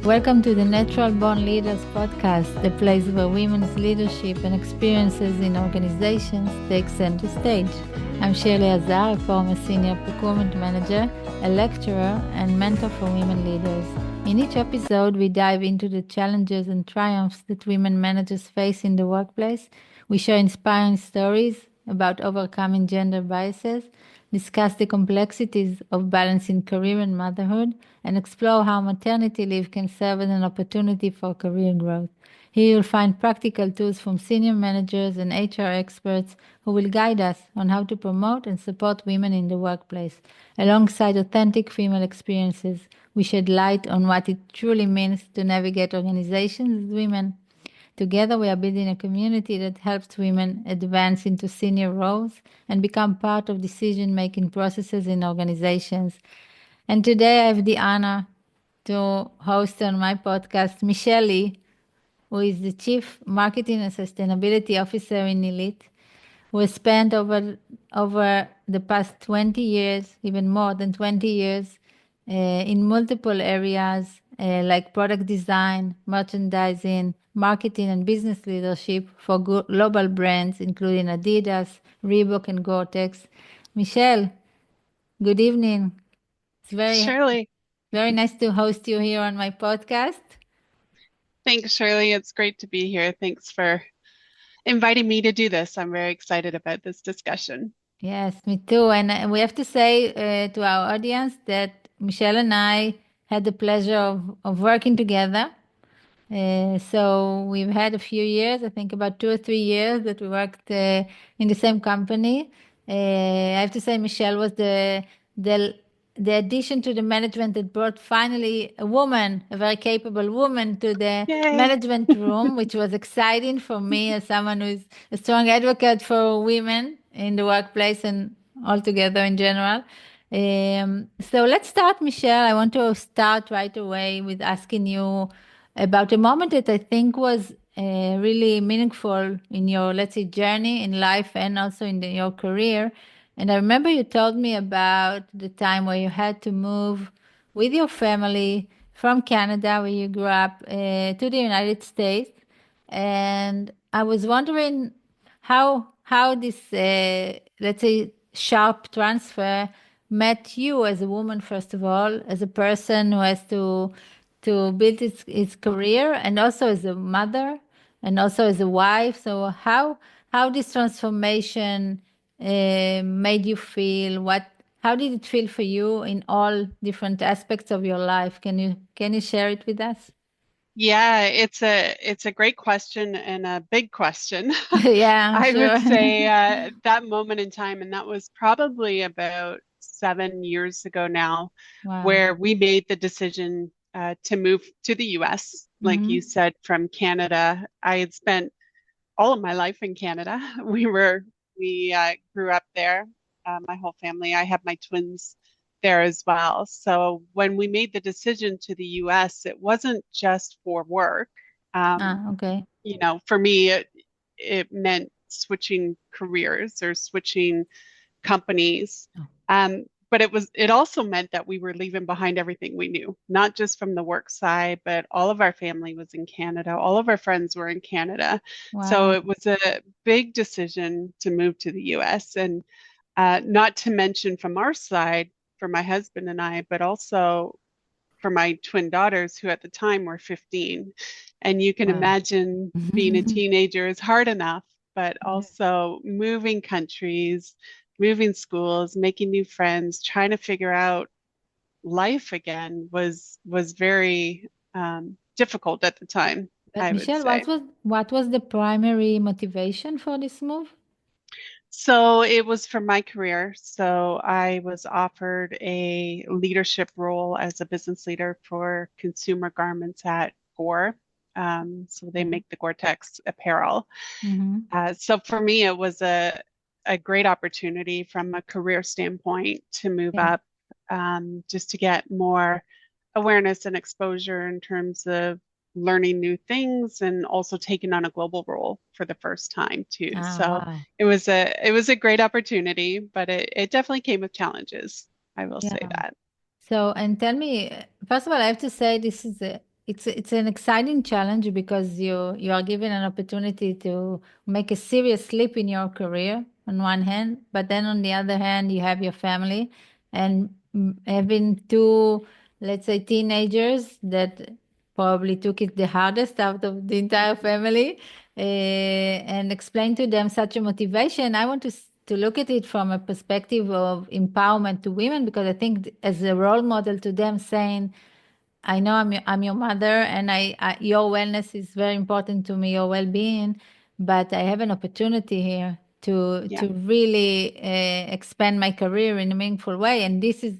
Welcome to the Natural Born Leaders podcast, the place where women's leadership and experiences in organizations take center stage. I'm Shirley Azar, a former senior procurement manager, a lecturer, and mentor for women leaders. In each episode, we dive into the challenges and triumphs that women managers face in the workplace. We share inspiring stories about overcoming gender biases, discuss the complexities of balancing career and motherhood, and explore how maternity leave can serve as an opportunity for career growth. Here you'll find practical tools from senior managers and HR experts who will guide us on how to promote and support women in the workplace. Alongside authentic female experiences, we shed light on what it truly means to navigate organizations as women. Together, we are building a community that helps women advance into senior roles and become part of decision-making processes in organizations. And today, I have the honor to host on my podcast Michelle Lee, who is the Chief Marketing and Sustainability Officer in Nilit, who has spent over the past 20 years, even more than 20 years, in multiple areas like product design, merchandising, marketing, and business leadership for global brands, including Adidas, Reebok, and Gore-Tex. Michelle, good evening. It's Shirley, very nice to host you here on my podcast. thanks, Shirley. It's great to be here. Thanks for inviting me to do this. I'm very excited about this discussion. Yes, me too. And we have to say to our audience that Michelle and I had the pleasure of working together. So we've had a few years, I think about 2 or 3 years that we worked in the same company. I have to say Michelle was the the addition to the management that brought finally a woman, a very capable woman, to the Yay. management room, which was exciting for me as someone who's a strong advocate for women in the workplace and altogether in general. So let's start, Michelle. I want to start right away with asking you about a moment that I think was really meaningful in your, let's say, journey in life and also in your career. And I remember you told me about the time where you had to move with your family from Canada, where you grew up, to the United States. And I was wondering how this, let's say, sharp transfer met you as a woman, first of all, as a person who has to build his career, and also as a mother, and also as a wife. So how this transformation made you feel? How did it feel for you in all different aspects of your life? Can you share it with us? Yeah, it's a great question and a big question. Yeah, I'm I sure. would say that moment in time, and that was probably about 7 years ago now, Wow. where we made the decision to move to the US. Like you Mm-hmm. said, from Canada. I had spent all of my life in Canada. We grew up there, my whole family. I have my twins there as well. So when we made the decision to the US, it wasn't just for work. Um, Ah, okay. for me, it meant switching careers or switching companies. Oh, But it also meant that we were leaving behind everything we knew, not just from the work side, but all of our family was in Canada. All of our friends were in Canada. So wow. it was a big decision to move to the US. And not to mention from our side, for my husband and I, but also for my twin daughters, who at the time were 15. And you can Wow. imagine being a teenager is hard enough, but also moving countries, moving schools, making new friends, trying to figure out life again was very difficult at the time, But I would Michelle, say. what was the primary motivation for this move? So it was for my career. So I was offered a leadership role as a business leader for consumer garments at Gore. So they Okay. make the Gore-Tex apparel. Mm-hmm. So for me, it was a great opportunity from a career standpoint to move Yeah. up, just to get more awareness and exposure in terms of learning new things and also taking on a global role for the first time too. Ah, So wow. it was a great opportunity, but it definitely came with challenges. I will say Yeah. that. So, and tell me, first of all, I have to say it's an exciting challenge because you are given an opportunity to make a serious leap in your career on one hand, but then on the other hand, you have your family and having two, let's say, teenagers that probably took it the hardest out of the entire family, and explain to them such a motivation. I want to look at it from a perspective of empowerment to women because I think as a role model to them saying, I know I'm your mother, and your wellness is very important to me, your well-being, but I have an opportunity here Yeah. to really expand my career in a meaningful way, and this is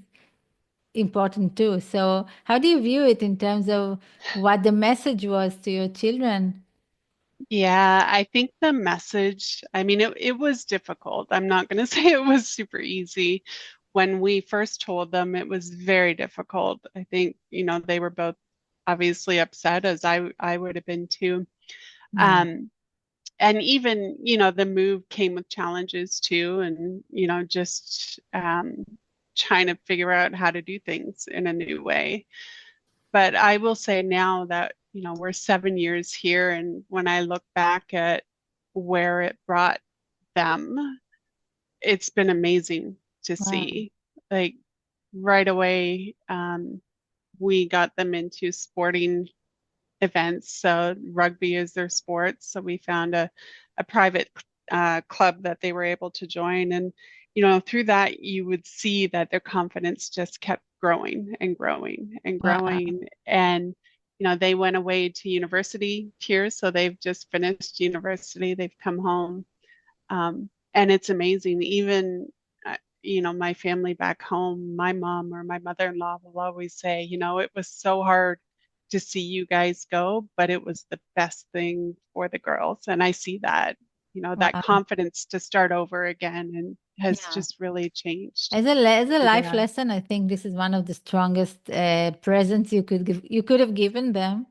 important too. So, how do you view it in terms of what the message was to your children? Yeah, I think the message, I mean, it was difficult. I'm not going to say it was super easy. When we first told them, it was very difficult. I think, they were both obviously upset as I would have been too. Yeah. Um, and even, the move came with challenges too, and, just trying to figure out how to do things in a new way. But I will say now that, we're 7 years here, and when I look back at where it brought them, it's been amazing to Wow. see. Like right away, we got them into sporting events. So rugby is their sport. So we found a private club that they were able to join. And, through that, you would see that their confidence just kept growing and growing and Wow. growing. And, they went away to university here. So they've just finished university. They've come home. And it's amazing. Even, my family back home, my mom or my mother-in-law will always say, it was so hard to see you guys go, but it was the best thing for the girls. And I see that, that Wow. confidence to start over again and has Yeah. just really changed As a who they life are. lesson, I think this is one of the strongest presents you could have given them.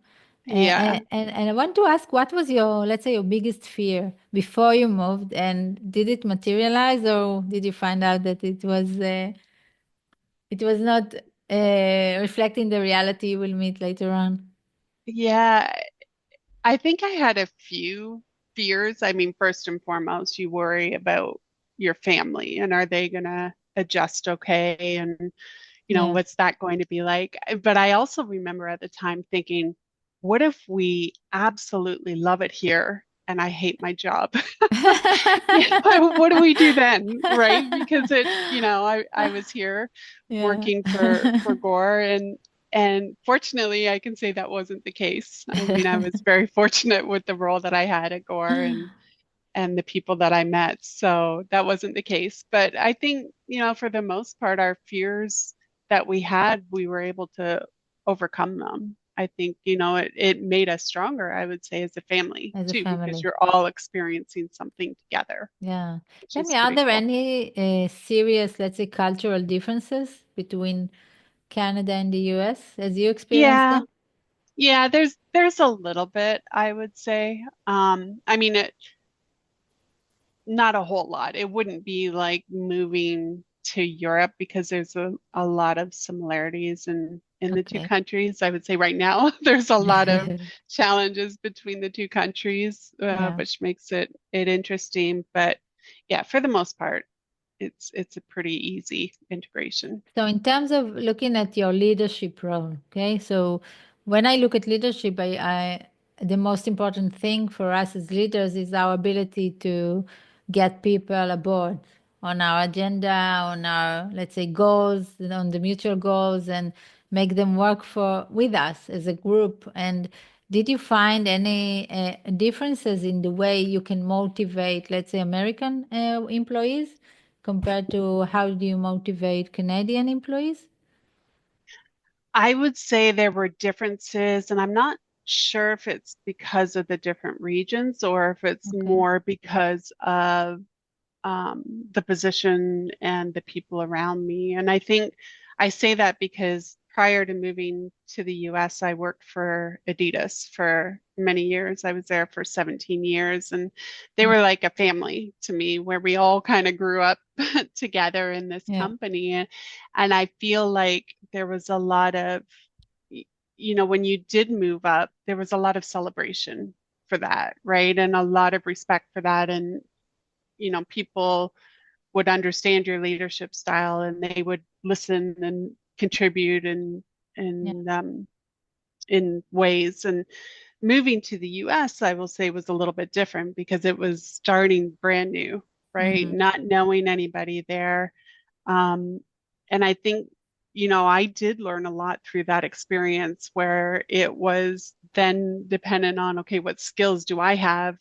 Yeah. And I want to ask, what was your, let's say, your biggest fear before you moved, and did it materialize, or did you find out that it was not reflecting the reality you will meet later on? Yeah. I think I had a few fears. I mean, first and foremost, you worry about your family and are they going to adjust okay? And, Yeah. what's that going to be like? But I also remember at the time thinking, what if we absolutely love it here and I hate my job? What do we do then? Right? Because I was here Yeah. working for Gore, and fortunately I can say that wasn't the case. I mean, I was very fortunate with the role that I had at Gore and the people that I met. So that wasn't the case. But I think, for the most part, our fears that we had, we were able to overcome them. I think, it made us stronger, I would say, as a family As a too, because family. you're all experiencing something together, Yeah. which Tell is me, are pretty there cool. any serious, let's say, cultural differences between Canada and the US as you experienced Yeah. them? Yeah, there's a little bit, I would say. I mean, not a whole lot. It wouldn't be like moving to Europe because there's a lot of similarities in the two Okay. countries. I would say right now there's a lot of challenges between the two countries, Yeah. which makes it interesting. But yeah, for the most part, it's a pretty easy integration. So, in terms of looking at your leadership role, okay, so when I look at leadership, the most important thing for us as leaders is our ability to get people aboard on our agenda, on our, let's say, goals, on the mutual goals, and make them work for with us as a group. And did you find any differences in the way you can motivate, let's say, American employees? Compared to how do you motivate Canadian employees? I would say there were differences, and I'm not sure if it's because of the different regions or if it's Okay. more because of the position and the people around me. And I think I say that because prior to moving to the US, I worked for Adidas for many years. I was there for 17 years, and they Yeah. were like a family to me where we all kind of grew up together in this Yeah. company. And I feel like there was a lot of, when you did move up, there was a lot of celebration for that, right? And a lot of respect for that. And, people would understand your leadership style and they would listen and contribute Yeah. in ways. And moving to the US, I will say, was a little bit different because it was starting brand new, right? Hmm. Not knowing anybody there. Um, and I think, I did learn a lot through that experience where it was then dependent on, okay, what skills do I have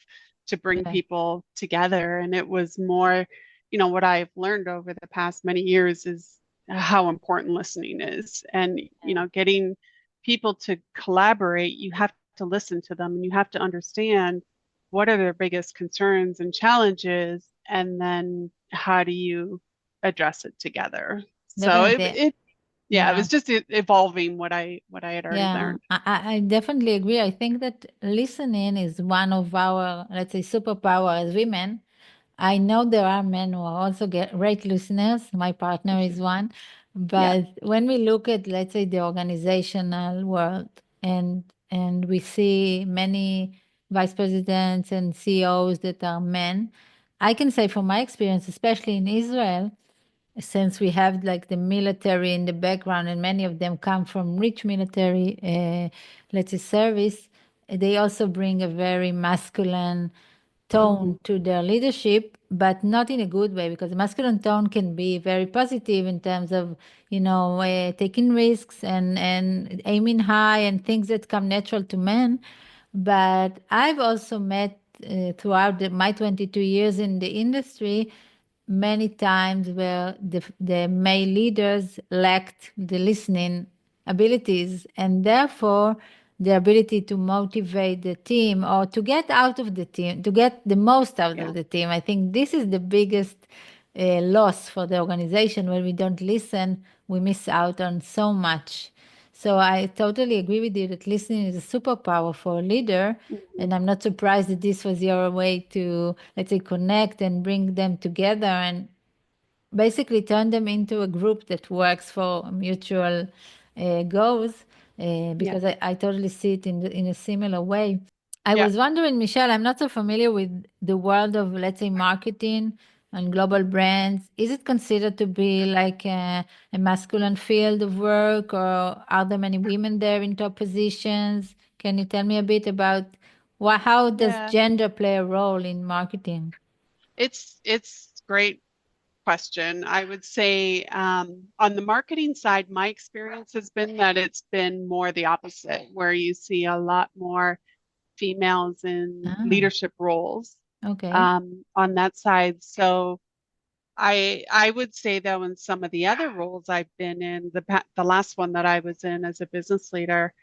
to bring Yeah. people together? And it was more, what I've learned over the past many years is how important listening is. And, Yeah. getting people to collaborate, you have to listen to them and you have to understand what are their biggest concerns and challenges, and then how do you address it together. So Definitely. yeah, it Yeah. was just evolving what I had already Yeah, learned. I definitely agree. I think that listening is one of our, let's say, superpower as women. I know there are men who are also great listeners. My partner is one. Yeah, But when we look at, let's say, the organizational world, and we see many vice presidents and CEOs that are men, I can say from my experience, especially in Israel, since we have like the military in the background and many of them come from rich military, let's say, service, they also bring a very masculine hmm, tone to their leadership, but not in a good way, because the masculine tone can be very positive in terms of, taking risks and aiming high and things that come natural to men. But I've also met throughout my 22 years in the industry many times where the male leaders lacked the listening abilities, and therefore the ability to motivate the team or to get out of the team, to get the most out yeah, of the team. I think this is the biggest loss for the organization. When we don't listen, we miss out on so much. So I totally agree with you that listening is a superpower for a leader. hmm, And I'm not surprised that this was your way to, let's say, connect and bring them together and basically turn them into a group that works for mutual goals. yeah, Because I totally see it in a similar way. I yeah. was wondering, Michelle, I'm not so familiar with the world of, let's say, marketing and global brands. Is it considered to be like a masculine field of work, or are there many women there in top positions? Can you tell me a bit about how does Yeah. gender play a role in marketing? It's great question. I would say on the marketing side, my experience has been that it's been more the opposite, where you see a lot more females in Ah, leadership roles okay. on that side. So I would say though in some of the other roles I've been in, the last one that I was in as a business leader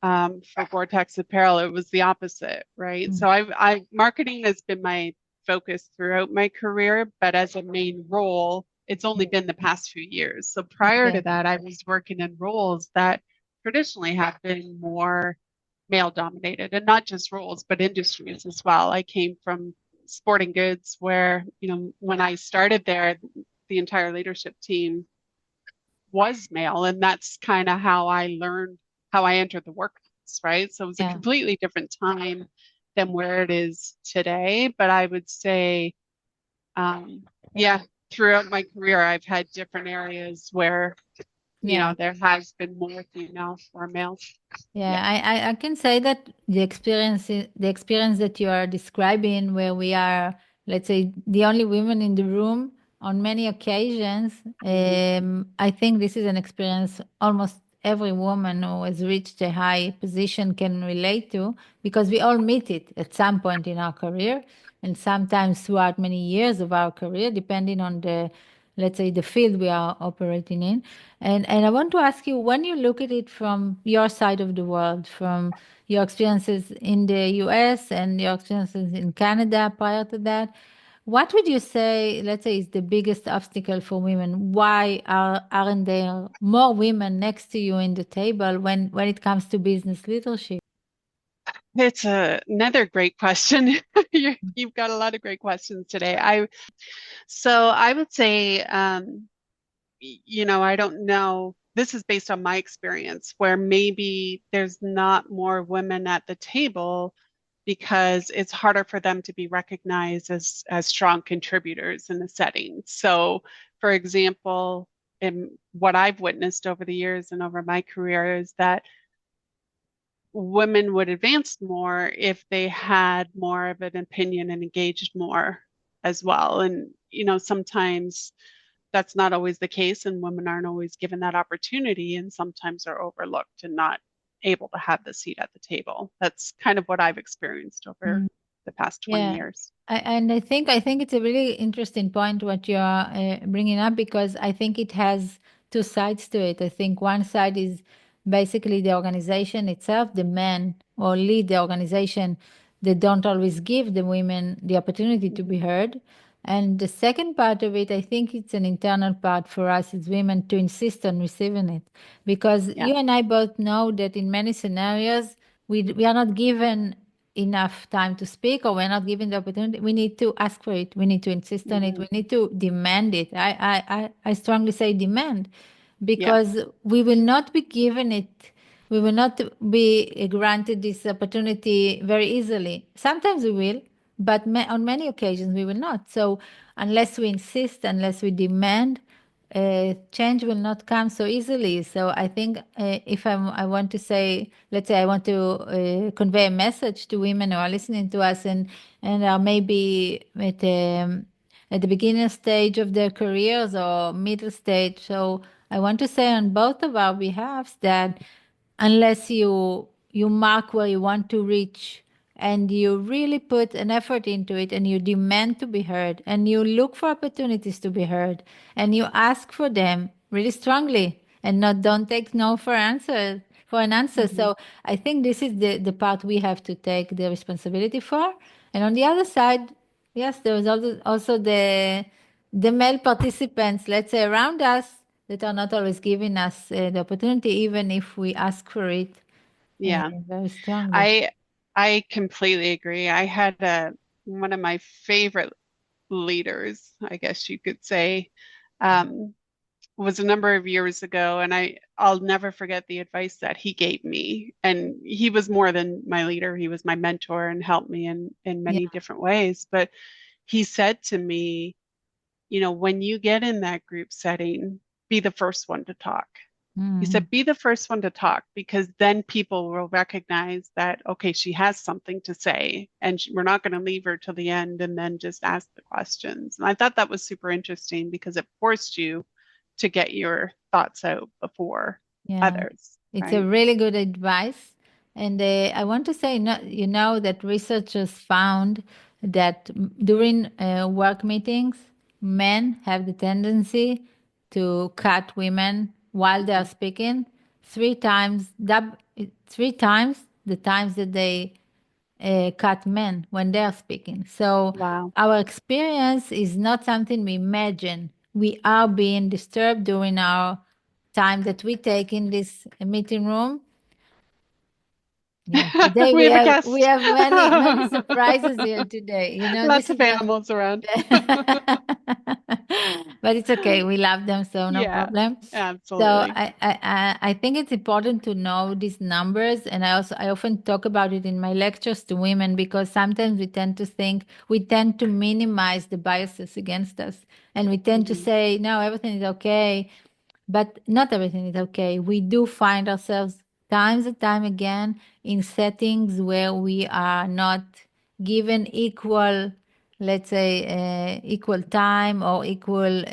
for Gore-Tex apparel, it was the opposite, right? Mm, So I marketing has been my focus throughout my career, but as a main role, it's only been the past few years. So prior to okay. that, I was working in roles that traditionally have been more male dominated, and not just roles, but industries as well. I came from sporting goods where, when I started there, the entire leadership team was male. And that's kind of how I learned how I entered the workforce, right? So it was a Yeah. completely different time than where it is today. But I would say, um, yeah, throughout my career, I've had different areas where, Yeah. there has been more females or males. Yeah, Yeah. I can say that the experience that you are describing, where we are, let's say, the only women in the room on many occasions, Hmm. I think this is an experience almost every woman who has reached a high position can relate to, because we all meet it at some point in our career, and sometimes throughout many years of our career, depending on the, let's say, the field we are operating in. And I want to ask you, when you look at it from your side of the world, from your experiences in the US and your experiences in Canada prior to that, what would you say, let's say, is the biggest obstacle for women? Why aren't there more women next to you in the table when it comes to business leadership? It's another great question. You've got a lot of great questions today. So I would say, I don't know. this is based on my experience, where maybe there's not more women at the table because it's harder for them to be recognized as strong contributors in the setting. So, for example, in what I've witnessed over the years and over my career is that women would advance more if they had more of an opinion and engaged more as well. And, sometimes that's not always the case, and women aren't always given that opportunity, and sometimes are overlooked and not able to have the seat at the table. That's kind of what I've experienced over the past 20 Yeah, years. and I think it's a really interesting point what you are bringing up, because I think it has two sides to it. I think one side is basically the organization itself, the men or lead the organization. They don't always give the women the opportunity to be Hmm. heard. And the second part of it, I think it's an internal part for us as women to insist on receiving it, because Yeah. you and I both know that in many scenarios we are not given enough time to speak, or we're not given the opportunity. We need to ask for it. We need to insist on it. Hmm. We need to demand it. I strongly say demand, Yeah. because we will not be given it. We will not be granted this opportunity very easily. Sometimes we will, but on many occasions we will not. So unless we insist, unless we demand, change will not come so easily. So I think if I want to say, let's say I want to convey a message to women who are listening to us, and are maybe at the beginner stage of their careers or middle stage. So I want to say on both of our behalves that unless you mark where you want to reach, and you really put an effort into it, and you demand to be heard, and you look for opportunities to be heard, and you ask for them really strongly, and not don't take no for an answer. Hmm. So I think this is the part we have to take the responsibility for. And on the other side, yes, there is also the male participants, let's say, around us, that are not always giving us the opportunity, even if we ask for it Yeah. very strongly. I I completely agree. I had one of my favorite leaders, I guess you could say, um, was a number of years ago, and I'll never forget the advice that he gave me. And he was more than my leader; he was my mentor and helped me in Yeah. many different ways. But he said to me, when you get in that group setting, be the first one to talk. He Mm. said, be the first one to talk, because then people will recognize that, okay, she has something to say, and we're not going to leave her till the end and then just ask the questions. And I thought that was super interesting because it forced you to get your thoughts out before Yeah, others, it's a right? really good advice. And I want to say, no, that researchers found that during work meetings, men have the tendency to cut women while they are Mhm. speaking 3 times, 3 times the times that they cut men when they are speaking. So Wow. our experience is not something we imagine. We are being disturbed during our time that we take in this meeting room. Yeah, today We have a we guest. have many surprises here today. This Lots is of not. animals around. But it's okay. We love them, so no Yeah, problem. So absolutely. I think it's important to know these numbers, and I often talk about it in my lectures to women, because sometimes we tend to minimize the biases against us, and we tend to Hmm. say no, everything is okay, but not everything is okay. We do find ourselves times and time again in settings where we are not given equal, let's say, equal time or equal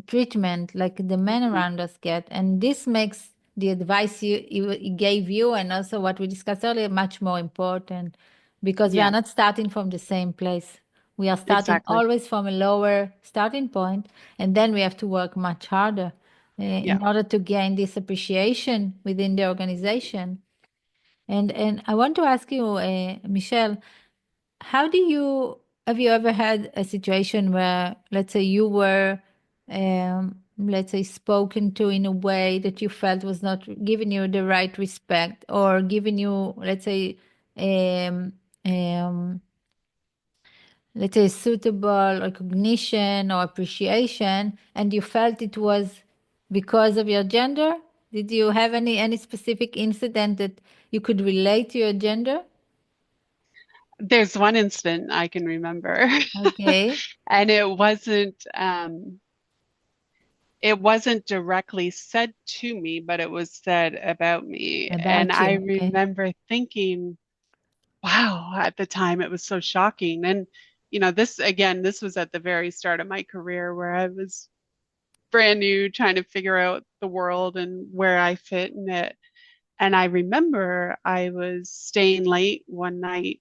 treatment like the men Hmm. around us get. And this makes the advice you gave you, and also what we discussed earlier, much more important, because we are Yeah, not starting from the same place. We are starting exactly. always from a lower starting point, and then we have to work much harder Yeah. in order to gain this appreciation within the organization. And I want to ask you, Michelle, how do you have you ever had a situation where, let's say, you were, let's say, spoken to in a way that you felt was not giving you the right respect, or giving you, um, um, let's say, suitable recognition or appreciation, and you felt it was because of your gender? Did you have any specific incident that you could relate to your gender? There's one incident I can remember, Okay, and it wasn't directly said to me, but it was said about me. And about I you. Okay, remember thinking, wow, at the time it was so shocking. And, this again, this was at the very start of my career where I was brand new, trying to figure out the world and where I fit in it. And I remember I was staying late one night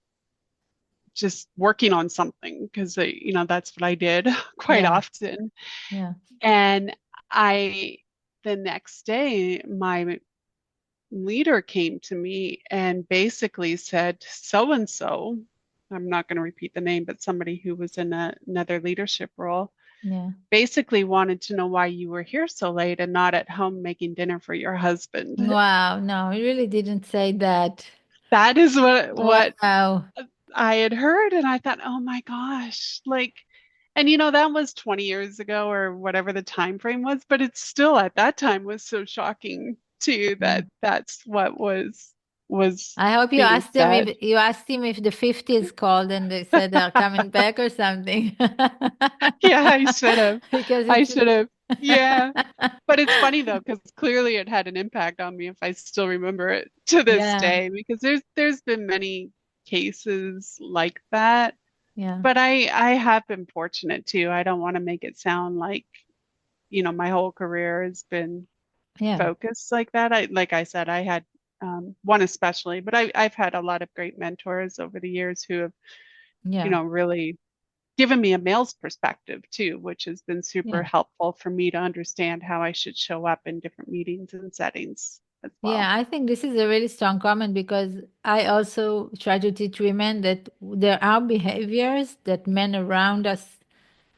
just working on something because that's what I did quite yeah, often. yeah, And I the next day my leader came to me and basically said, so and so, I'm not going to repeat the name, but somebody who was in another leadership role, yeah. basically wanted to know why you were here so late and not at home making dinner for your husband. Wow, no, he really didn't say that. That is what Wow, I had heard, and I thought, oh my gosh, like, and that was 20 years ago or whatever the time frame was, but it's still at that time was so shocking too yeah. that that's what was I hope you being asked them said. if you asked him if the 50s called and they said they're coming back or something. Yeah, I should have. Because I it's should have. Yeah. But it's funny though, because clearly it had an impact on me if I still remember it to this yeah, day, because there's been many cases like that. yeah, But I have been fortunate too. I don't want to make it sound like, my whole career has been yeah, focused like that. Like I said, I had one especially, but I've had a lot of great mentors over the years who have, yeah, really given me a male's perspective too, which has been super yeah. helpful for me to understand how I should show up in different meetings and settings as well. Yeah, I think this is a really strong comment because I also try to teach women that there are behaviors that men around us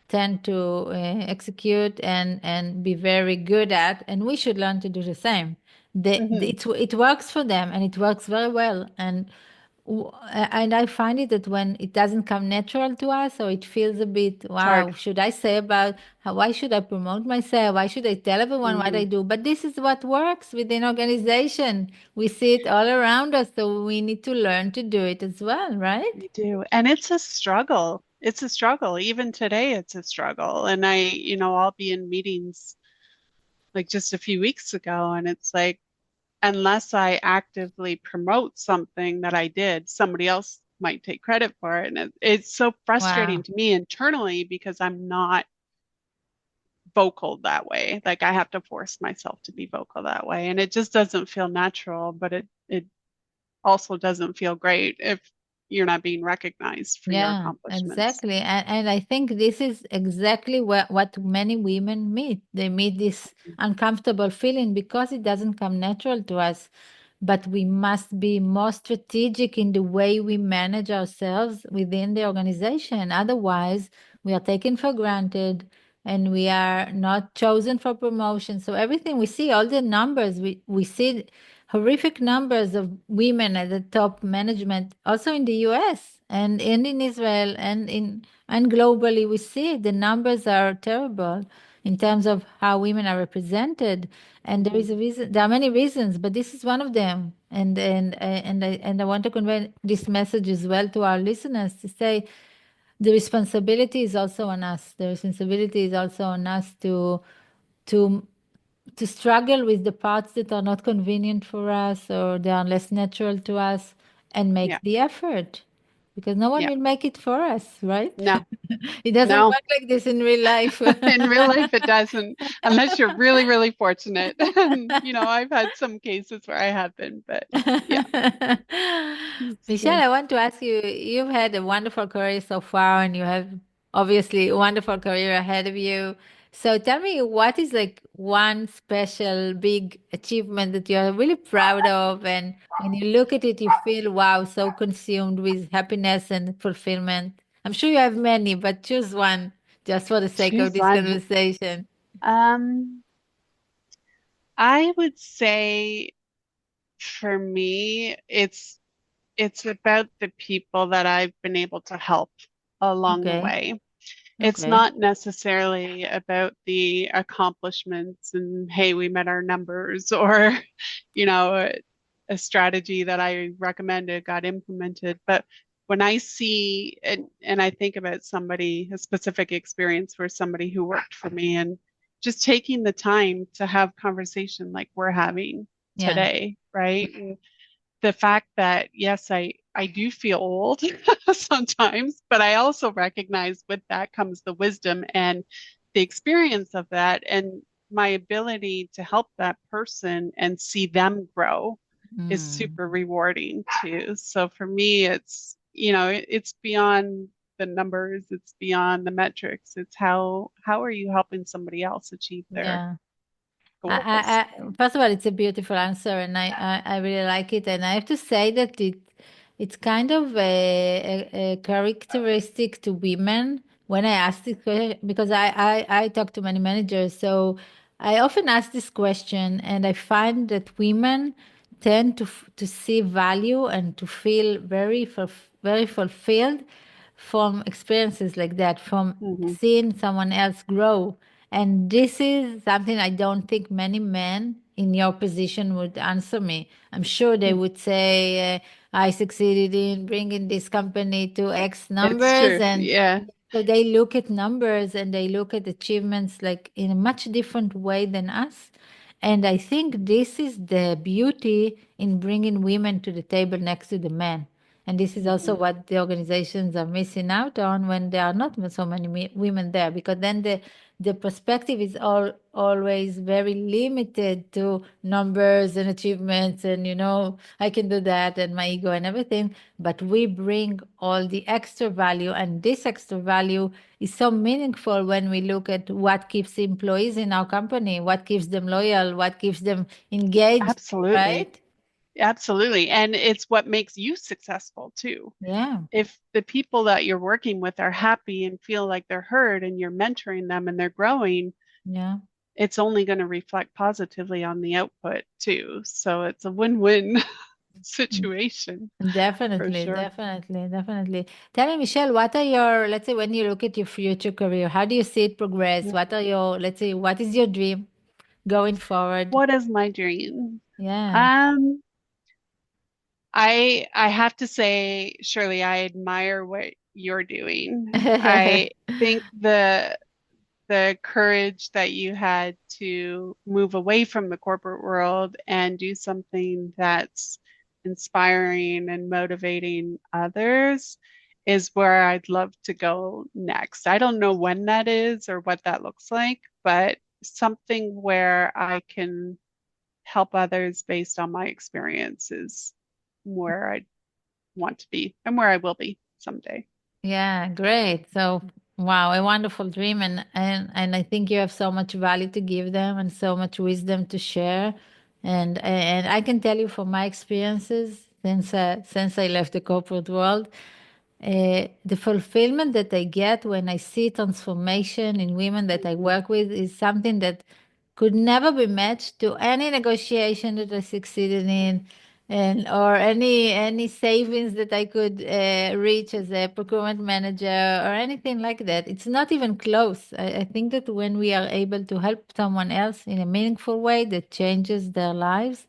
tend to execute and be very good at, and we should learn to do the same. Hmm. It works for them and it works very well. And I find it that when it doesn't come natural to us, or it feels a bit, It's hard. wow, should I say about why should I promote myself? Why should I tell everyone what I Hmm. do? But this is what works within organization. We see it all around us, so we need to learn to do it as well, right? We do. And it's a struggle. It's a struggle. Even today, it's a struggle. And I'll be in meetings like just a few weeks ago, and it's like, unless I actively promote something that I did, somebody else might take credit for it. And it's so frustrating Wow. to me internally because I'm not vocal that way. Like I have to force myself to be vocal that way. And it just doesn't feel natural, but it also doesn't feel great if you're not being recognized for your Yeah, accomplishments. exactly. And I think this is exactly what many women meet. They meet this uncomfortable feeling because it doesn't come natural to us. But we must be more strategic in the way we manage ourselves within the organization. Otherwise, we are taken for granted and we are not chosen for promotion. So everything we see, all the numbers, we see horrific numbers of women at the top management, also in the US and in Israel and globally. We see it. The numbers are terrible in terms of how women are represented. And there Mhm. is a reason. There are many reasons, but this is one of them. And I want to convey this message as well to our listeners to say the responsibility is also on us. The responsibility is also on us to to struggle with the parts that are not convenient for us or they are less natural to us and Yeah. make the effort because no one Yeah. will make it for us, right? No, It doesn't no. work like this in real life. In real life, it doesn't, unless you're really, really fortunate. And, I've had some cases where I have been, but yeah. Michelle, So, I want to ask you, you've had a wonderful career so far and you have obviously a wonderful career ahead of you. So tell me, what is like one special big achievement that you're really proud of? And when you look at it, you feel, wow, so consumed with happiness and fulfillment. I'm sure you have many, but choose one just for the sake of choose this one. conversation. Um, I would say for me, it's about the people that I've been able to help along the Okay. way. It's Okay. not necessarily about the accomplishments and hey, we met our numbers or, you know, a strategy that I recommended got implemented. But when I see and I think about somebody, a specific experience for somebody who worked for me and just taking the time to have conversation like we're having Yeah. today, right? And the fact that yes, I do feel old sometimes, but I also recognize with that comes the wisdom and the experience of that and my ability to help that person and see them grow is Mm. super rewarding too. So for me, it's you know, it's beyond the numbers, it's beyond the metrics. It's how are you helping somebody else achieve their Yeah. goals? First of all, it's a beautiful answer, and I really like it. And I have to say that it's kind of a characteristic to women when I ask this question, because I talk to many managers, so I often ask this question, and I find that women tend to see value and to feel very fulfilled from experiences like that, from Hmm. seeing someone else grow. And this is something I don't think many men in your position would answer me. I'm sure they would say, I succeeded in bringing this company to X It's numbers. true. And Yeah, so they look at numbers and they look at achievements like in a much different way than us. And I think this is the beauty in bringing women to the table next to the men. And this is also hmm, what the organizations are missing out on when there are not so many women there, because then the perspective is always very limited to numbers and achievements and I can do that and my ego and everything, but we bring all the extra value, and this extra value is so meaningful when we look at what keeps employees in our company, what keeps them loyal, what keeps them engaged, absolutely. right? Absolutely. And it's what makes you successful too. Yeah, If the people that you're working with are happy and feel like they're heard and you're mentoring them and they're growing, yeah. it's only going to reflect positively on the output too. So it's a win-win situation for Definitely, sure. definitely, definitely. Tell me, Michelle, what are your, let's say, when you look at your future career, how do you see it progress? Yeah. What are your, let's say, what is your dream going forward? What is my dream? Yeah. Um, I have to say, Shirley, I admire what you're doing. I think the courage that you had to move away from the corporate world and do something that's inspiring and motivating others is where I'd love to go next. I don't know when that is or what that looks like, but something where I can help others based on my experiences where I want to be and where I will be someday. Yeah, great. So, wow, a wonderful dream, and I think you have so much value to give them and so much wisdom to share. And I can tell you from my experiences since I left the corporate world, the fulfillment that I get when I see transformation in women that I work with is something that could never be matched to any negotiation that I succeeded in, and or any savings that I could reach as a procurement manager or anything like that. It's not even close. I think that when we are able to help someone else in a meaningful way that changes their lives,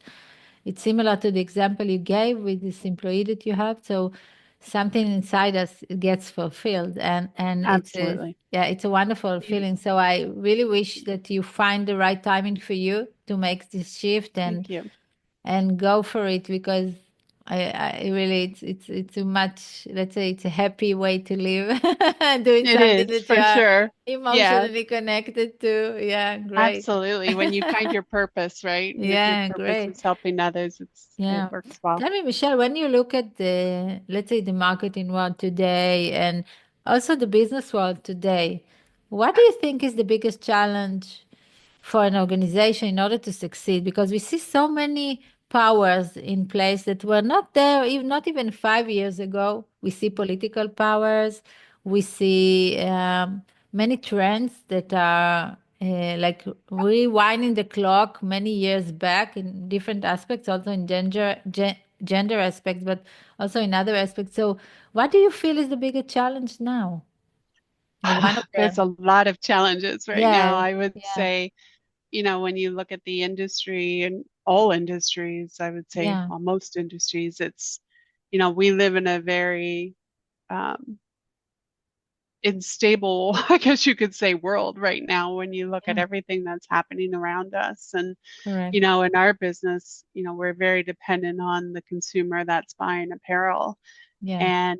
it's similar to the example you gave with this employee that you have. So something inside us gets fulfilled, and Absolutely. it's a wonderful feeling. So I really wish that you find the right timing for you to make this shift Thank you. and go for it, because I really it's too much. Let's say it's a happy way to live, doing It something is that you for are sure. Yeah, emotionally connected to. Yeah, great. absolutely. When you find your purpose, right? And if your Yeah, purpose great. is helping others, it Yeah. works well. Tell me, Michelle, when you look at the, let's say, the marketing world today and also the business world today, what do you think is the biggest challenge for an organization in order to succeed? Because we see so many powers in place that were not there, even not even 5 years ago. We see political powers, we see many trends that are like rewinding the clock many years back in different aspects, also in gender aspects, but also in other aspects. So, what do you feel is the biggest challenge now? One of There's them. a lot of challenges right now. Yeah, I would yeah, say, when you look at the industry and all industries, I would say, yeah, well, most industries, we live in a very um, unstable, I guess you could say, world right now when you look at yeah, everything that's happening around us. And, correct. in our business, we're very dependent on the consumer that's buying apparel. Yeah, And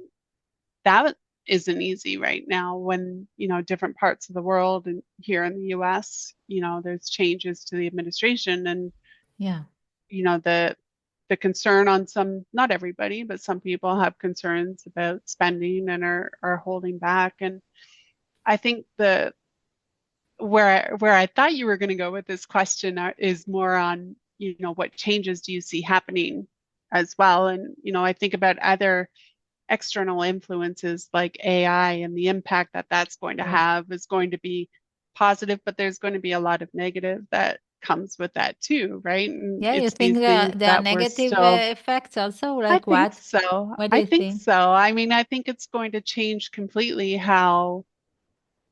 that isn't easy right now when, different parts of the world and here in the US, there's changes to the administration and, yeah, the concern on some, not everybody, but some people have concerns about spending and are holding back. And I think where I thought you were going to go with this question is more on, what changes do you see happening as well? And, I think about other external influences like AI and the impact that that's going to correct. have is going to be positive, but there's going to be a lot of negative that comes with that too, right? And Yeah, you it's think these things there are that we're negative still, effects also? I Like think what? so. What do I you think think? so. I mean, I think it's going to change completely how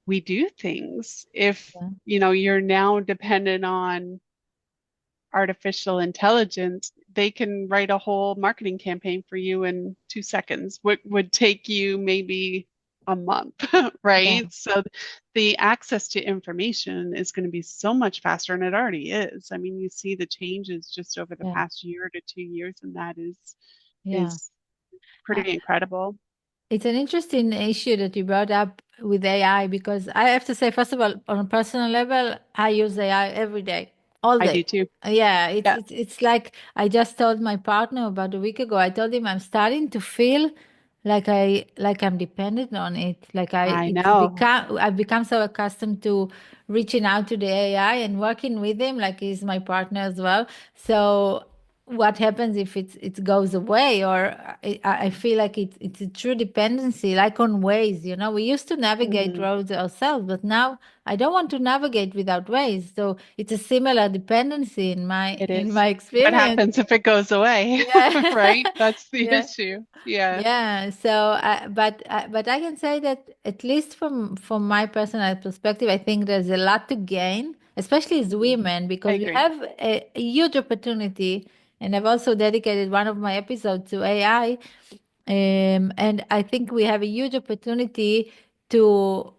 we do things if, Yeah, you're now dependent on artificial intelligence. They can write a whole marketing campaign for you in 2 seconds. What would take you maybe a month, yeah, right? So the access to information is going to be so much faster, and it already is. I mean, you see the changes just over the yeah, past year to 2 years, and that yeah. is pretty incredible. It's an interesting issue that you brought up with AI because I have to say, first of all, on a personal level, I use AI every day, all I day. do too. Yeah, it's Yeah, it's it's like I just told my partner about a week ago. I told him I'm starting to feel like I'm dependent on it. I know. I've become so accustomed to reaching out to the AI and working with him, like he's my partner as well. So what happens if it goes away or I feel like it's a true dependency like on ways, we used to navigate Mhm. roads ourselves, but now I don't want to navigate without ways, so it's a similar dependency in my It in is. my What experience. happens if it goes away? Yeah. Right? That's the Yeah. issue. Yeah. Yeah, so but I can say that at least from my personal perspective, I think there's a lot to gain, especially as Mhm. women, I because we agree. have a huge opportunity. And I've also dedicated one of my episodes to AI, and I think we have a huge opportunity to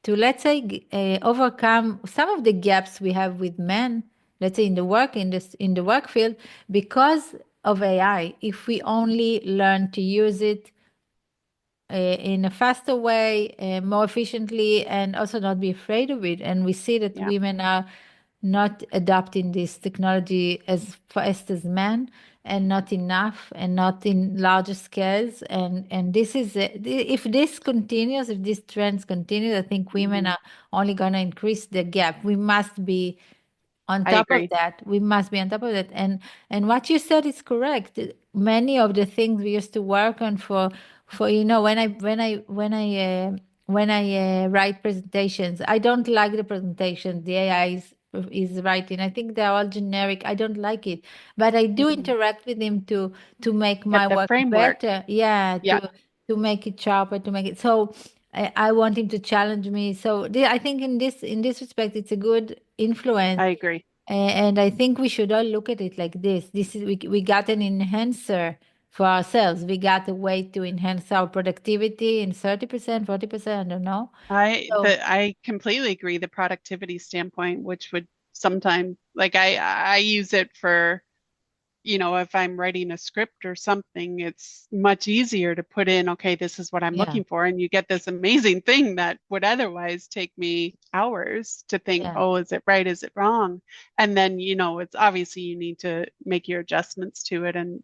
let's say overcome some of the gaps we have with men, let's say in the work field, because of AI. If we only learn to use it in a faster way, more efficiently, and also not be afraid of it. And we see that Yeah, women are not adopting this technology as fast as men, and not enough, and not in larger scales. And this is if this continues, if these trends continue, I think women hmm, are only going to increase the gap. We must be on I top of agree. that. We must be on top of that. And what you said is correct. Many of the things we used to work on for when I write presentations, I don't like the presentations the AI is writing. I think they're all generic. I don't like it, but I do Mhm. interact with him to make Get my the work framework. better. Yeah, Yeah, to make it sharper, to make it so. I want him to challenge me. So I think in this respect, it's a good influence. I agree. And I think we should all look at it like this. We got an enhancer for ourselves. We got a way to enhance our productivity in 30%, 40%, I don't know. So I completely agree. The productivity standpoint, which would sometimes like I use it for, if I'm writing a script or something, it's much easier to put in, okay, this is what I'm yeah, looking for. And you get this amazing thing that would otherwise take me hours to think, yeah, oh, is it right? Is it wrong? And then, it's obviously you need to make your adjustments to it and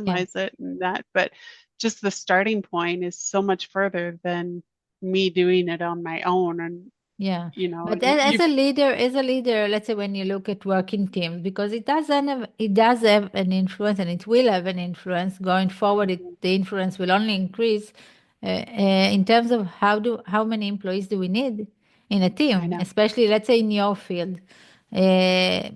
yeah. customize it and that. But just the starting point is so much further than me doing it on my own. And, Yeah, but and as you, as a leader, let's say when you look at working teams, because it does have an influence, and it will have an influence going forward. The influence will only increase in terms of how many employees do we need in a I team, know. especially let's say in your field. Uh,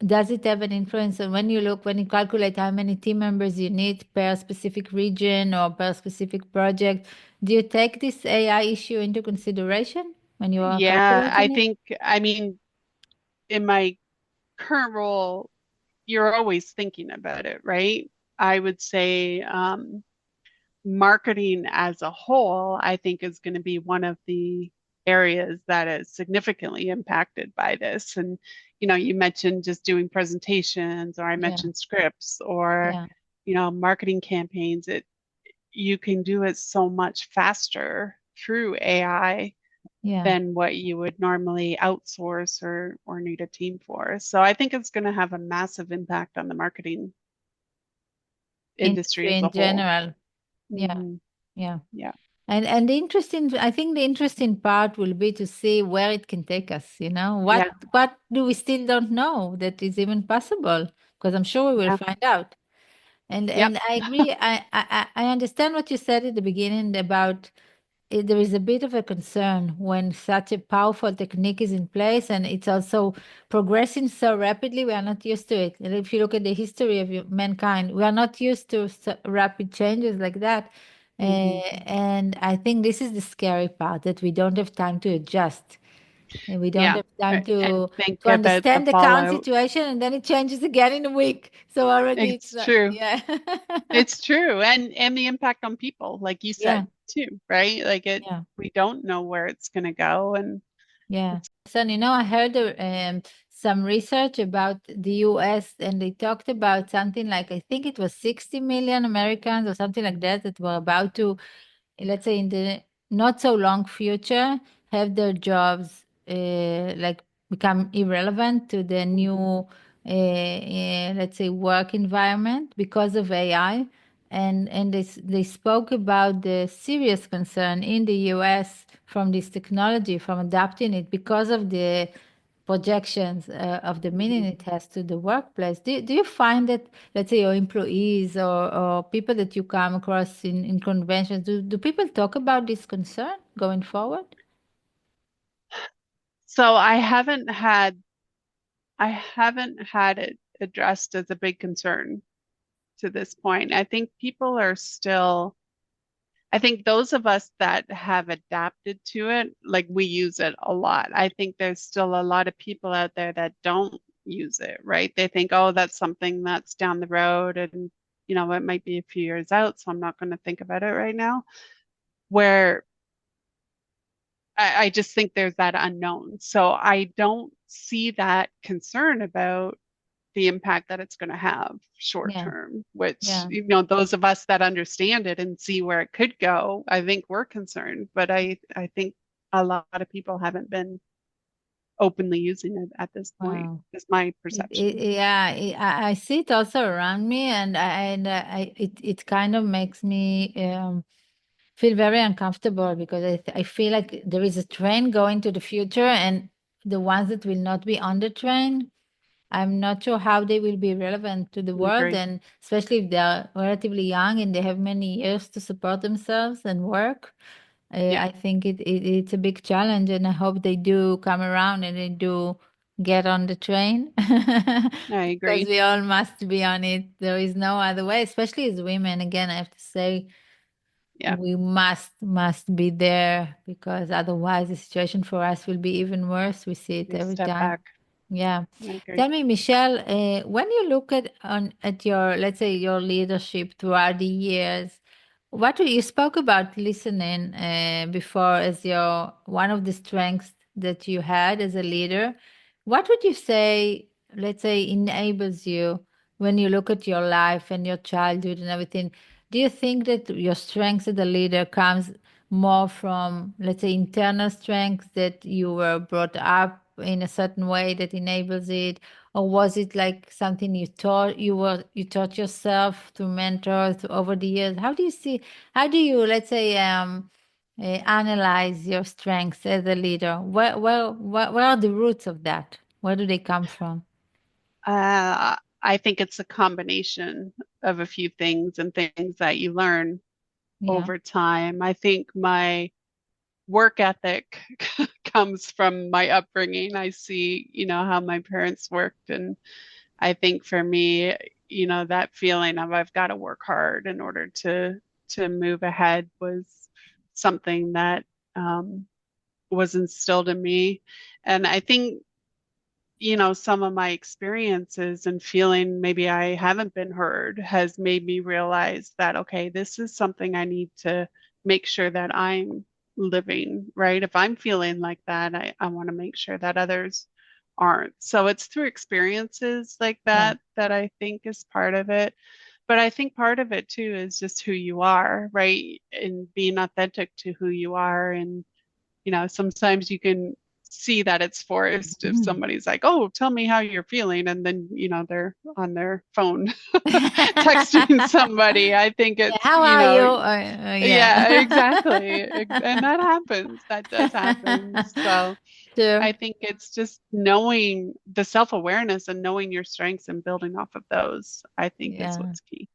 does it have an influence on when you look, when you calculate how many team members you need per specific region or per specific project? Do you take this AI issue into consideration when you are Yeah, I calculating it? think, I mean, in my current role, you're always thinking about it, right? I would say marketing as a whole, I think is going to be one of the areas that is significantly impacted by this. And, you mentioned just doing presentations, or I Yeah, mentioned scripts, or, yeah, marketing campaigns. You can do it so much faster through AI yeah. than what you would normally outsource or need a team for. So I think it's going to have a massive impact on the marketing industry Industry as a in whole. general. Yeah, Hmm. yeah. Yeah. And the interesting, I think the interesting part will be to see where it can take us, you know? Yeah. What do we still don't know that is even possible? Because I'm sure we will Yeah. find out. Yep. And I agree. I understand what you said at the beginning about there is a bit of a concern when such a powerful technique is in place and it's also progressing so rapidly. We are not used to it. And if you look at the history of mankind, we are not used to rapid changes like that. Hmm. And I think this is the scary part that we don't have time to adjust. And we don't Yeah. have time And think to about the understand the current fallout. situation, and then it changes again in a week. So already it's It's not, true. yeah. It's true. And the impact on people, like you Yeah, said too, right? yeah. We don't know where it's going to go. And Yeah. it's So, I heard some research about the US and they talked about something like, I think it was 60 million Americans or something like that, that were about to, let's say in the not so long future, have their jobs like become irrelevant to the new, Mhm. let's say, work environment because of AI. And they spoke about the serious concern in the US from this technology, from adapting it because of the projections of the meaning Mhm. it has to the workplace. Do you find that, let's say, your employees or people that you come across in conventions, do people talk about this concern going forward? So I haven't had it addressed as a big concern to this point. I think those of us that have adapted to it, like we use it a lot. I think there's still a lot of people out there that don't use it, right? They think, oh, that's something that's down the road and, it might be a few years out, so I'm not going to think about it right now. Where I just think there's that unknown. So I don't see that concern about the impact that it's going to have short Yeah, term, which, yeah. those of us that understand it and see where it could go, I think we're concerned. But I think a lot of people haven't been openly using it at this point, Wow. is my perception. Yeah, I see it also around me, it kind of makes me feel very uncomfortable because I feel like there is a train going to the future, and the ones that will not be on the train, I'm not sure how they will be relevant to the I world, agree. and especially if they're relatively young and they have many years to support themselves and work. Yeah, I think it's a big challenge, and I hope they do come around and they do get on the train I because agree. we all must be on it. There is no other way, especially as women. Again, I have to say Yeah, we must be there because otherwise the situation for us will be even worse. We see it we every step time. back. Yeah. I agree. Tell me, Michelle, when you look at your, let's say, your leadership throughout the years, what you spoke about listening before as your one of the strengths that you had as a leader. What would you say, let's say, enables you when you look at your life and your childhood and everything? Do you think that your strength as a leader comes more from, let's say, internal strength that you were brought up in a certain way that enables it, or was it like something you taught yourself through mentors over the years? How do you, let's say, analyze your strengths as a leader? Where are the roots of that? Where do they come from? I think it's a combination of a few things and things that you learn Yeah, over time. I think my work ethic comes from my upbringing. I see, how my parents worked. And I think for me, that feeling of I've got to work hard in order to move ahead was something that was instilled in me. And I think, some of my experiences and feeling maybe I haven't been heard has made me realize that, okay, this is something I need to make sure that I'm living, right? If I'm feeling like that, I want to make sure that others aren't. So it's through experiences like Yeah, that I think is part of it. But I think part of it too is just who you are, right? And being authentic to who you are. And sometimes you can see that it's forced if somebody's like, "Oh, tell me how you're feeling," and then, they're on their phone texting somebody. I think yeah. it's, How are you? yeah, Yeah. exactly. And that happens. That does happen. So True. I think it's just knowing the self-awareness and knowing your strengths and building off of those, I think is Yeah. what's key.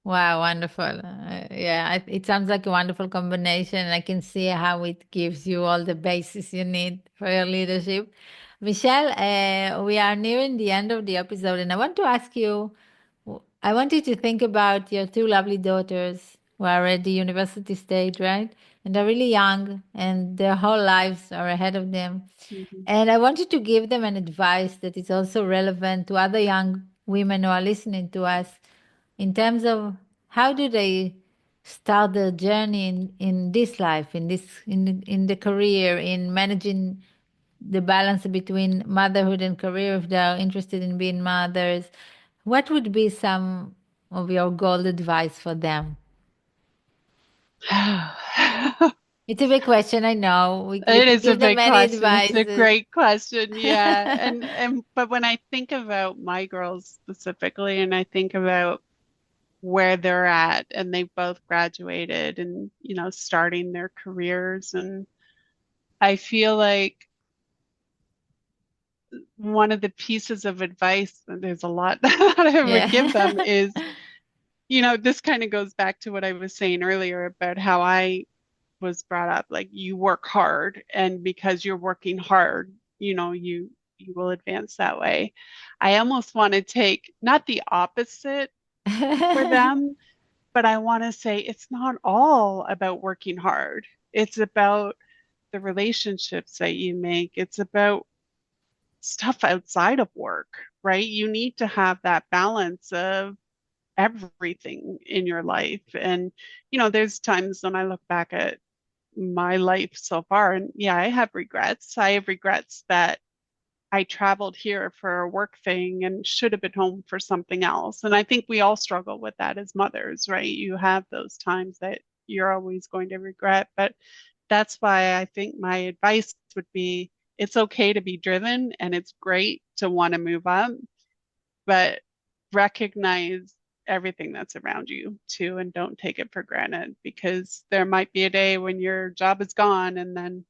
Wow, wonderful. Yeah, it sounds like a wonderful combination. I can see how it gives you all the basis you need for your leadership. Michelle, we are nearing the end of the episode, and I want to ask you, I want you to think about your two lovely daughters who are at the university stage, right? And they're really young, and their whole lives are ahead of them. Mhm. And I want you to give them an advice that is also relevant to other young women who are listening to us in terms of how do they start their journey in this life, in the career, in managing the balance between motherhood and career if they are interested in being mothers. What would be some of your gold advice for them? It's a big question, I know. We It can is a give them big many question. It's a advices. great question. Yeah. And but when I think about my girls specifically and I think about where they're at and they've both graduated and, starting their careers, and I feel like one of the pieces of advice, and there's a lot that I would give Yeah. them is, this kind of goes back to what I was saying earlier about how I was brought up. Like, you work hard, and because you're working hard, you will advance that way. I almost want to take not the opposite for them, but I want to say it's not all about working hard. It's about the relationships that you make. It's about stuff outside of work, right? You need to have that balance of everything in your life. And, there's times when I look back at my life so far, and yeah, I have regrets. I have regrets that I traveled here for a work thing and should have been home for something else. And I think we all struggle with that as mothers, right? You have those times that you're always going to regret. But that's why I think my advice would be it's okay to be driven and it's great to want to move up, but recognize everything that's around you too and don't take it for granted, because there might be a day when your job is gone, and then,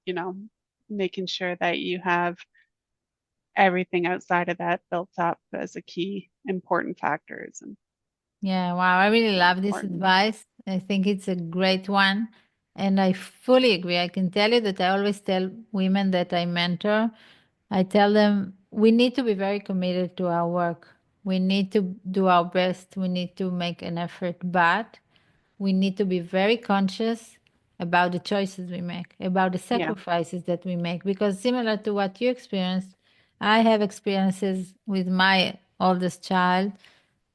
you know, making sure that you have everything outside of that built up as a key important factor is Yeah, wow. I really love this important. advice. I think it's a great one. And I fully agree. I can tell you that I always tell women that I mentor, I tell them we need to be very committed to our work. We need to do our best. We need to make an effort, but we need to be very conscious about the choices we make, about the Yeah. sacrifices that we make. Because similar to what you experienced, I have experiences with my oldest child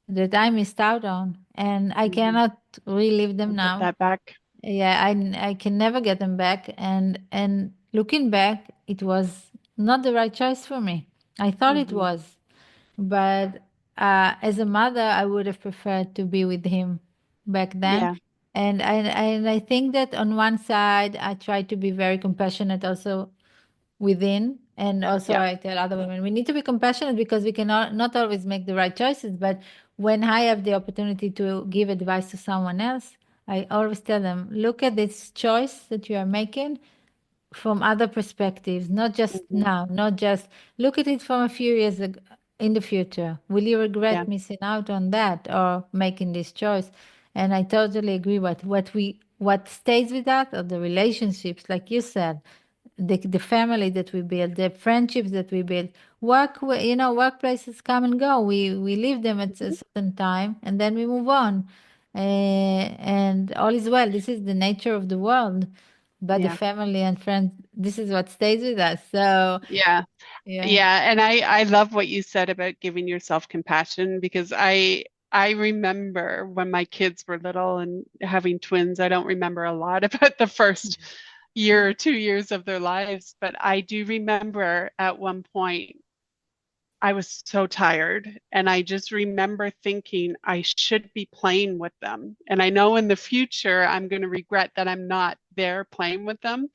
that I missed out on, and I Hmm. cannot relive them Get now. that back. Yeah, I can never get them back. And looking back, it was not the right choice for me. I thought it Hmm. was, but as a mother, I would have preferred to be with him back then. Yeah. And I think that on one side, I try to be very compassionate also within. And also, Yeah. I tell other women we need to be compassionate because we cannot not always make the right choices. But when I have the opportunity to give advice to someone else, I always tell them, look at this choice that you are making from other perspectives, not just Hmm. now, not just look at it from a few years in the future. Will you Yeah. regret missing out on that or making this choice? And I totally agree. What stays with that are the relationships, like you said, the family that we build, the friendships that we build. Workplaces come and go. We leave them at a Mhm. certain time, and then we move on, and all is well. This is the nature of the world. But the Yeah. family and friends, this is what stays with us. So Yeah. yeah. Yeah, and I love what you said about giving yourself compassion because I remember when my kids were little and having twins. I don't remember a lot about the first year or 2 years of their lives, but I do remember at one point I was so tired and I just remember thinking I should be playing with them. And I know in the future I'm going to regret that I'm not there playing with them.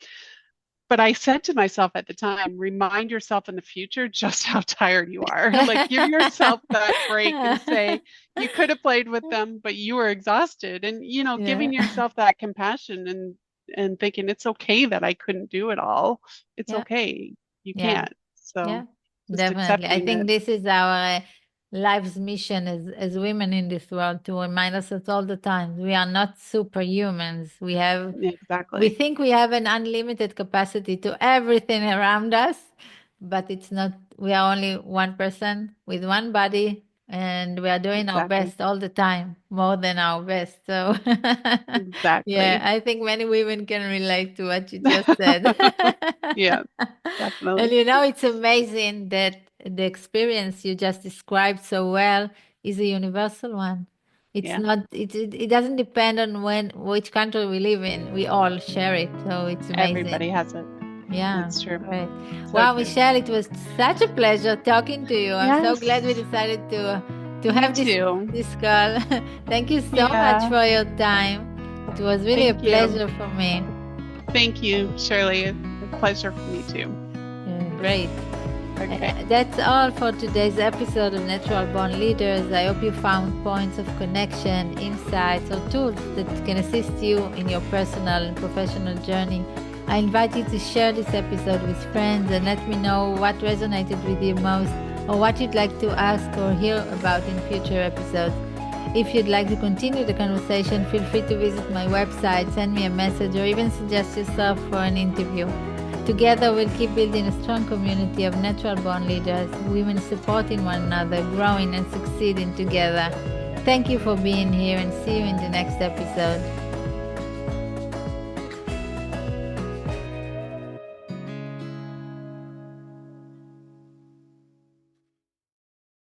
But I said to myself at the time, remind yourself in the future just how tired you are. Like, give yourself that break and say, you could have played with them, but you were exhausted. And, Yeah. giving yourself that compassion and thinking it's okay that I couldn't do it all. It's Yeah. okay. You Yeah. can't. So Yeah, just definitely. I accepting think it. this is our life's mission as women in this world, to remind us that all the time we are not superhumans. We Exactly. think we have an unlimited capacity to everything around us, but it's not. We are only one person with one body, and we are doing our Exactly. best all the time, more than our best. So, yeah, Exactly. I think many women can relate to what you just said. Yeah, And definitely. it's amazing that the experience you just described so well is a universal one. It's Yeah. not, it doesn't depend on which country we live in. We all share it. So it's amazing. Everybody has it. Yeah, That's true. great. So Wow, true. Michelle, it was such a pleasure talking to you. I'm so glad we Yes. decided to Me have this too. this call. Thank you so much Yeah. for your time. It was really a Thank you. pleasure for me. Thank you, Shirley. A pleasure for me too. Great. Okay. That's all for today's episode of Natural Born Leaders. I hope you found points of connection, insights, or tools that can assist you in your personal and professional journey. I invite you to share this episode with friends and let me know what resonated with you most or what you'd like to ask or hear about in future episodes. If you'd like to continue the conversation, feel free to visit my website, send me a message, or even suggest yourself for an interview. Together, we'll keep building a strong community of natural born leaders, women supporting one another, growing and succeeding together. Thank you for being here and see you in the next episode.